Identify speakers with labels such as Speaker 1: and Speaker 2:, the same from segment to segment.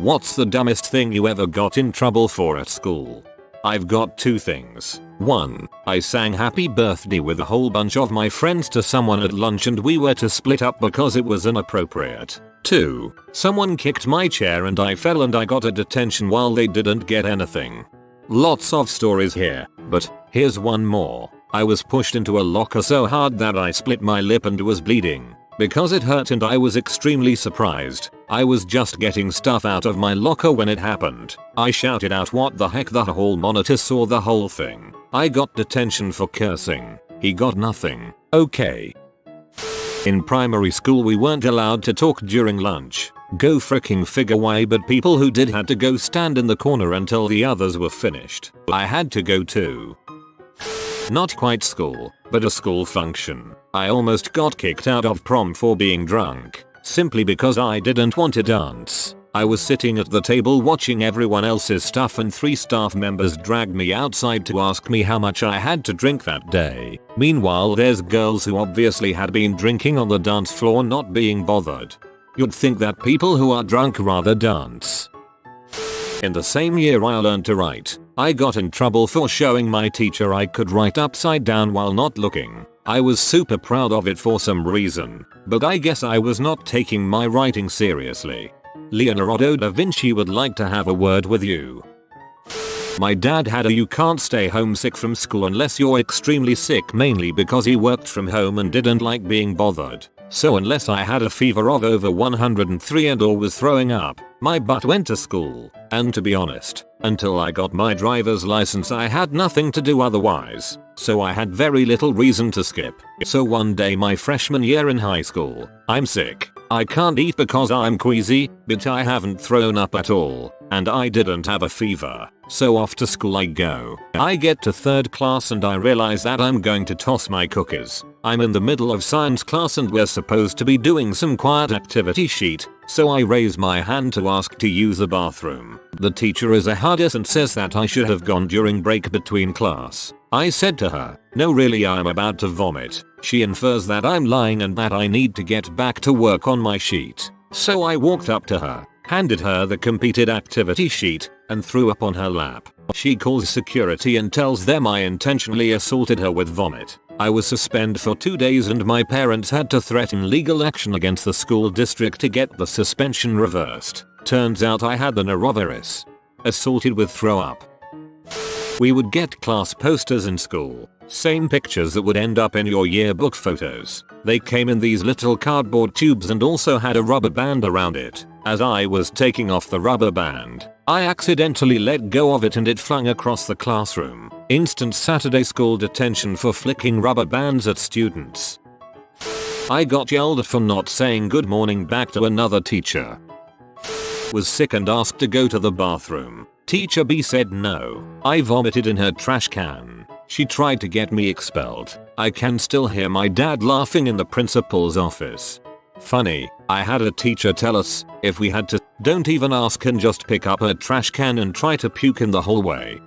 Speaker 1: What's the dumbest thing you ever got in trouble for at school? I've got two things. 1. I sang happy birthday with a whole bunch of my friends to someone at lunch and we were to split up because it was inappropriate. 2. Someone kicked my chair and I fell and I got a detention while they didn't get anything. Lots of stories here, but here's one more. I was pushed into a locker so hard that I split my lip and was bleeding. Because it hurt and I was extremely surprised. I was just getting stuff out of my locker when it happened. I shouted out what the heck, the hall monitor saw the whole thing. I got detention for cursing. He got nothing. Okay. In primary school we weren't allowed to talk during lunch. Go fricking figure why, but people who did had to go stand in the corner until the others were finished. I had to go too. Not quite school, but a school function. I almost got kicked out of prom for being drunk, simply because I didn't want to dance. I was sitting at the table watching everyone else's stuff and 3 staff members dragged me outside to ask me how much I had to drink that day. Meanwhile there's girls who obviously had been drinking on the dance floor not being bothered. You'd think that people who are drunk rather dance. In the same year I learned to write. I got in trouble for showing my teacher I could write upside down while not looking. I was super proud of it for some reason, but I guess I was not taking my writing seriously. Leonardo da Vinci would like to have a word with you. My dad had a "you can't stay home sick from school unless you're extremely sick" mainly because he worked from home and didn't like being bothered. So unless I had a fever of over 103 and or was throwing up, my butt went to school. And to be honest, until I got my driver's license I had nothing to do otherwise, so I had very little reason to skip. So one day my freshman year in high school, I'm sick. I can't eat because I'm queasy, but I haven't thrown up at all, and I didn't have a fever. So off to school I go. I get to 3rd class and I realize that I'm going to toss my cookies. I'm in the middle of science class and we're supposed to be doing some quiet activity sheet, so I raise my hand to ask to use the bathroom. The teacher is a hardest and says that I should have gone during break between class. I said to her, "No really, I'm about to vomit." She infers that I'm lying and that I need to get back to work on my sheet. So I walked up to her, handed her the completed activity sheet, and threw up on her lap. She calls security and tells them I intentionally assaulted her with vomit. I was suspended for 2 days and my parents had to threaten legal action against the school district to get the suspension reversed. Turns out I had the norovirus. Assaulted with throw up. We would get class posters in school. Same pictures that would end up in your yearbook photos. They came in these little cardboard tubes and also had a rubber band around it. As I was taking off the rubber band, I accidentally let go of it and it flung across the classroom. Instant Saturday school detention for flicking rubber bands at students. I got yelled at for not saying good morning back to another teacher. Was sick and asked to go to the bathroom. Teacher B said no. I vomited in her trash can. She tried to get me expelled. I can still hear my dad laughing in the principal's office. Funny, I had a teacher tell us, if we had to, don't even ask and just pick up her trash can and try to puke in the hallway.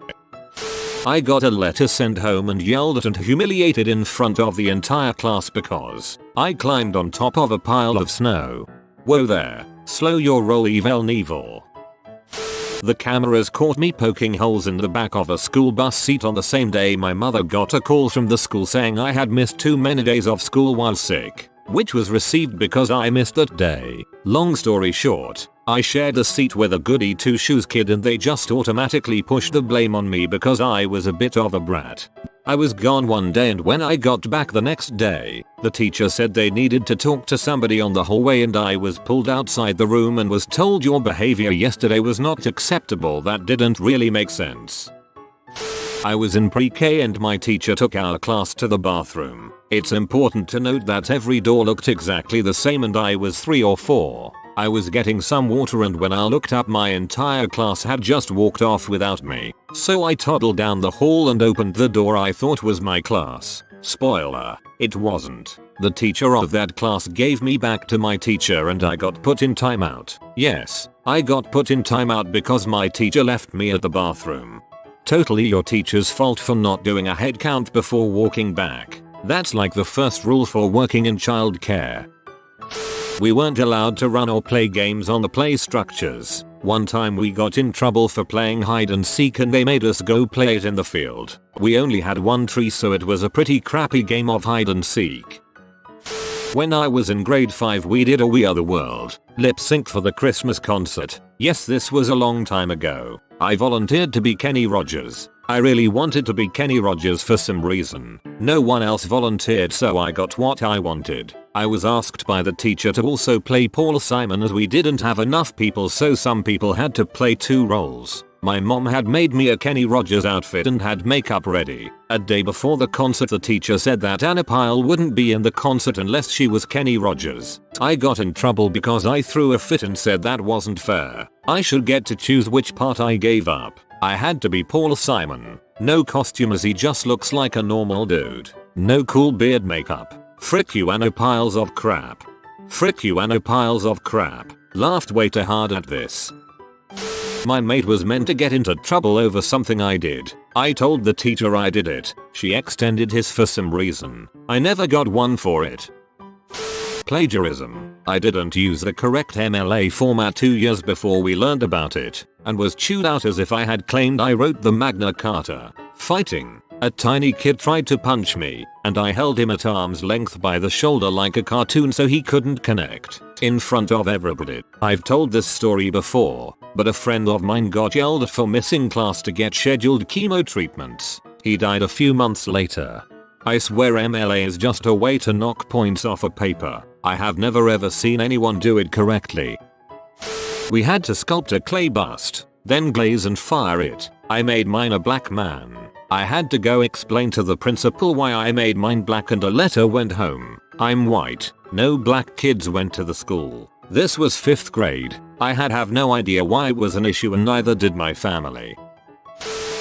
Speaker 1: I got a letter sent home and yelled at and humiliated in front of the entire class because I climbed on top of a pile of snow. Whoa there, slow your roll Evil Neville. The cameras caught me poking holes in the back of a school bus seat on the same day my mother got a call from the school saying I had missed too many days of school while sick, which was received because I missed that day. Long story short, I shared a seat with a goody two shoes kid and they just automatically pushed the blame on me because I was a bit of a brat. I was gone one day and when I got back the next day, the teacher said they needed to talk to somebody on the hallway and I was pulled outside the room and was told your behavior yesterday was not acceptable. That didn't really make sense. I was in pre-K and my teacher took our class to the bathroom. It's important to note that every door looked exactly the same and I was 3 or 4. I was getting some water and when I looked up my entire class had just walked off without me. So I toddled down the hall and opened the door I thought was my class. Spoiler, it wasn't. The teacher of that class gave me back to my teacher and I got put in timeout. Yes, I got put in timeout because my teacher left me at the bathroom. Totally your teacher's fault for not doing a head count before walking back. That's like the first rule for working in childcare. We weren't allowed to run or play games on the play structures. One time we got in trouble for playing hide and seek and they made us go play it in the field. We only had one tree so it was a pretty crappy game of hide and seek. When I was in grade 5 we did a We Are the World lip sync for the Christmas concert. Yes, this was a long time ago. I volunteered to be Kenny Rogers. I really wanted to be Kenny Rogers for some reason. No one else volunteered so I got what I wanted. I was asked by the teacher to also play Paul Simon as we didn't have enough people so some people had to play 2 roles. My mom had made me a Kenny Rogers outfit and had makeup ready. A day before the concert the teacher said that Anna Pyle wouldn't be in the concert unless she was Kenny Rogers. I got in trouble because I threw a fit and said that wasn't fair. I should get to choose which part I gave up. I had to be Paul Simon. No costume as he just looks like a normal dude. No cool beard makeup. Frick you Anna piles of crap. Frick you Anna piles of crap. Laughed way too hard at this. My mate was meant to get into trouble over something I did. I told the teacher I did it. She extended his for some reason. I never got one for it. Plagiarism. I didn't use the correct MLA format 2 years before we learned about it, and was chewed out as if I had claimed I wrote the Magna Carta. Fighting. A tiny kid tried to punch me, and I held him at arm's length by the shoulder like a cartoon so he couldn't connect. In front of everybody. I've told this story before, but a friend of mine got yelled at for missing class to get scheduled chemo treatments. He died a few months later. I swear MLA is just a way to knock points off a paper. I have never ever seen anyone do it correctly. We had to sculpt a clay bust, then glaze and fire it. I made mine a black man. I had to go explain to the principal why I made mine black and a letter went home. I'm white. No black kids went to the school. This was 5th grade. I have no idea why it was an issue and neither did my family.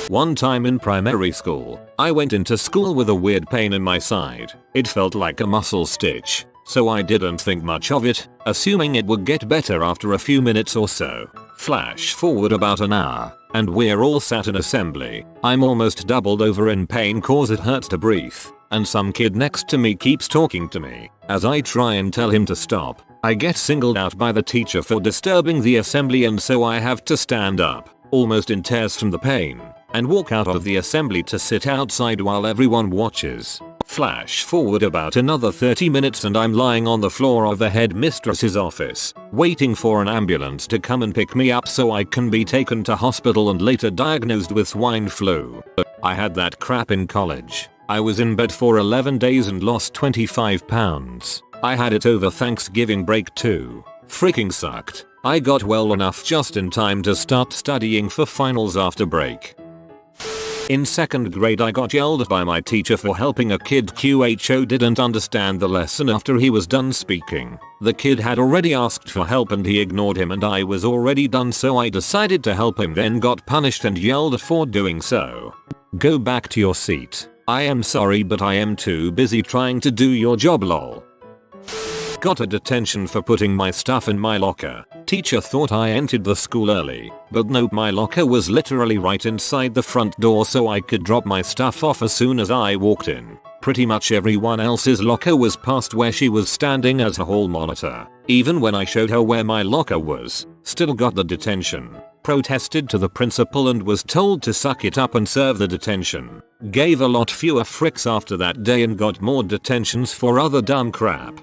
Speaker 1: One time in primary school, I went into school with a weird pain in my side. It felt like a muscle stitch, so I didn't think much of it, assuming it would get better after a few minutes or so. Flash forward about an hour, and we're all sat in assembly. I'm almost doubled over in pain cause it hurts to breathe, and some kid next to me keeps talking to me. As I try and tell him to stop, I get singled out by the teacher for disturbing the assembly and so I have to stand up, almost in tears from the pain, and walk out of the assembly to sit outside while everyone watches. Flash forward about another 30 minutes and I'm lying on the floor of the headmistress's office, waiting for an ambulance to come and pick me up so I can be taken to hospital and later diagnosed with swine flu. I had that crap in college. I was in bed for 11 days and lost 25 pounds. I had it over Thanksgiving break too. Freaking sucked. I got well enough just in time to start studying for finals after break. In 2nd grade I got yelled at by my teacher for helping a kid who didn't understand the lesson after he was done speaking. The kid had already asked for help and he ignored him and I was already done so I decided to help him then got punished and yelled at for doing so. Go back to your seat. I am sorry but I am too busy trying to do your job lol. Got a detention for putting my stuff in my locker. Teacher thought I entered the school early, but nope, my locker was literally right inside the front door so I could drop my stuff off as soon as I walked in. Pretty much everyone else's locker was past where she was standing as a hall monitor. Even when I showed her where my locker was, still got the detention. Protested to the principal and was told to suck it up and serve the detention. Gave a lot fewer fricks after that day and got more detentions for other dumb crap.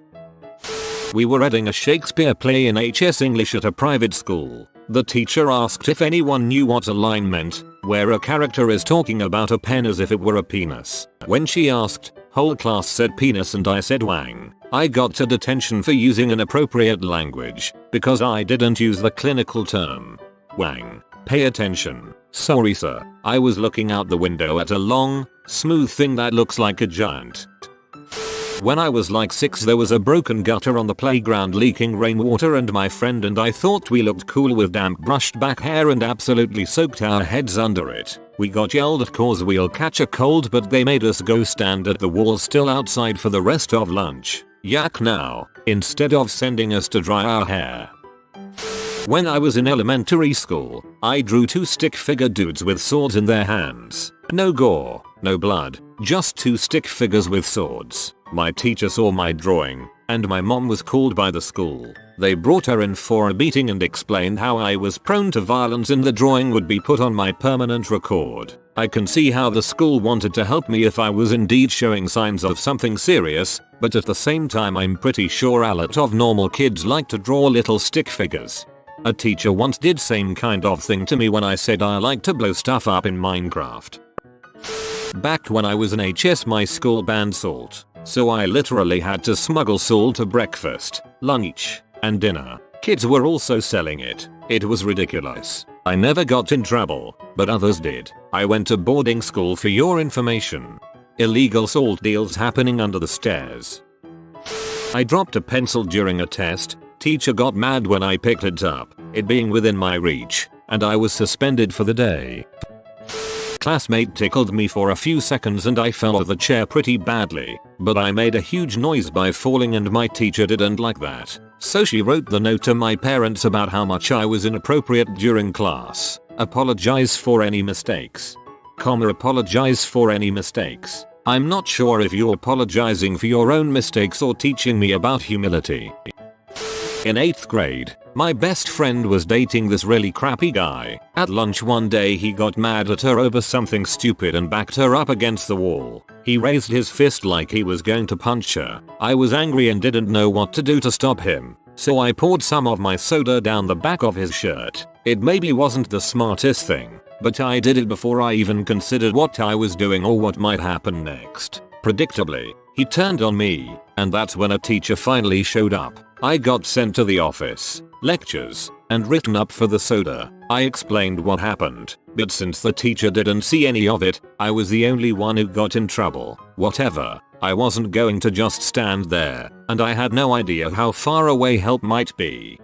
Speaker 1: We were reading a Shakespeare play in HS English at a private school. The teacher asked if anyone knew what a line meant, where a character is talking about a pen as if it were a penis. When she asked, whole class said penis and I said wang. I got to detention for using inappropriate language, because I didn't use the clinical term. Wang. Pay attention. Sorry sir, I was looking out the window at a long, smooth thing that looks like a giant. When I was like 6 there was a broken gutter on the playground leaking rainwater and my friend and I thought we looked cool with damp brushed back hair and absolutely soaked our heads under it. We got yelled at cause we'll catch a cold but they made us go stand at the wall still outside for the rest of lunch. Yak now, instead of sending us to dry our hair. When I was in elementary school, I drew 2 stick figure dudes with swords in their hands. No gore, no blood, just 2 stick figures with swords. My teacher saw my drawing, and my mom was called by the school. They brought her in for a beating and explained how I was prone to violence and the drawing would be put on my permanent record. I can see how the school wanted to help me if I was indeed showing signs of something serious, but at the same time I'm pretty sure a lot of normal kids like to draw little stick figures. A teacher once did same kind of thing to me when I said I like to blow stuff up in Minecraft. Back when I was in HS, my school banned salt, so I literally had to smuggle salt to breakfast, lunch, and dinner. Kids were also selling it. It was ridiculous. I never got in trouble, but others did. I went to boarding school for your information. Illegal salt deals happening under the stairs. I dropped a pencil during a test. Teacher got mad when I picked it up, it being within my reach, and I was suspended for the day. Classmate tickled me for a few seconds and I fell off the chair pretty badly, but I made a huge noise by falling and my teacher didn't like that. So she wrote the note to my parents about how much I was inappropriate during class. Apologize for any mistakes. Apologize for any mistakes. I'm not sure if you're apologizing for your own mistakes or teaching me about humility. In 8th grade, my best friend was dating this really crappy guy. At lunch one day he got mad at her over something stupid and backed her up against the wall. He raised his fist like he was going to punch her. I was angry and didn't know what to do to stop him, so I poured some of my soda down the back of his shirt. It maybe wasn't the smartest thing, but I did it before I even considered what I was doing or what might happen next. Predictably, he turned on me, and that's when a teacher finally showed up. I got sent to the office, lectures, and written up for the soda. I explained what happened, but since the teacher didn't see any of it, I was the only one who got in trouble. Whatever, I wasn't going to just stand there, and I had no idea how far away help might be.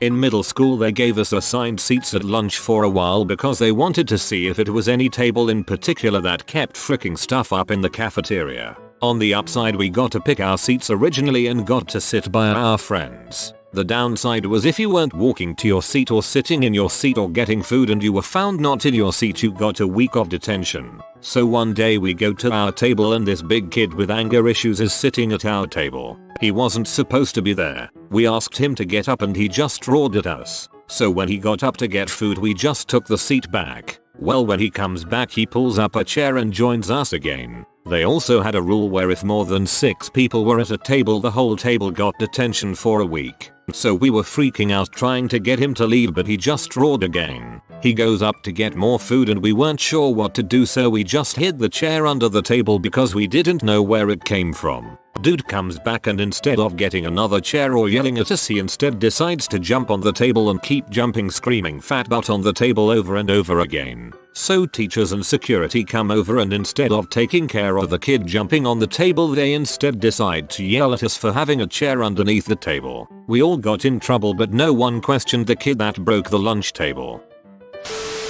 Speaker 1: In middle school they gave us assigned seats at lunch for a while because they wanted to see if it was any table in particular that kept fricking stuff up in the cafeteria. On the upside we got to pick our seats originally and got to sit by our friends. The downside was if you weren't walking to your seat or sitting in your seat or getting food and you were found not in your seat, you got a week of detention. So one day we go to our table and this big kid with anger issues is sitting at our table. He wasn't supposed to be there. We asked him to get up and he just roared at us. So when he got up to get food we just took the seat back. Well, when he comes back he pulls up a chair and joins us again. They also had a rule where if more than 6 people were at a table the whole table got detention for a week. So we were freaking out trying to get him to leave, but he just roared again. He goes up to get more food and we weren't sure what to do, so we just hid the chair under the table because we didn't know where it came from. Dude comes back and instead of getting another chair or yelling at us he instead decides to jump on the table and keep jumping screaming fat butt on the table over and over again. So teachers and security come over and instead of taking care of the kid jumping on the table they instead decide to yell at us for having a chair underneath the table. We all got in trouble but no one questioned the kid that broke the lunch table.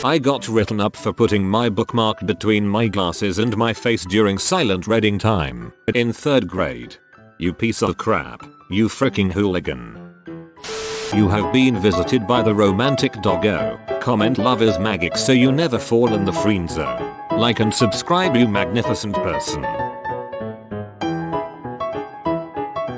Speaker 1: I got written up for putting my bookmark between my glasses and my face during silent reading time in 3rd grade. You piece of crap. You freaking hooligan. You have been visited by the romantic doggo. Comment love is magic so you never fall in the friend zone. Like and subscribe, you magnificent person.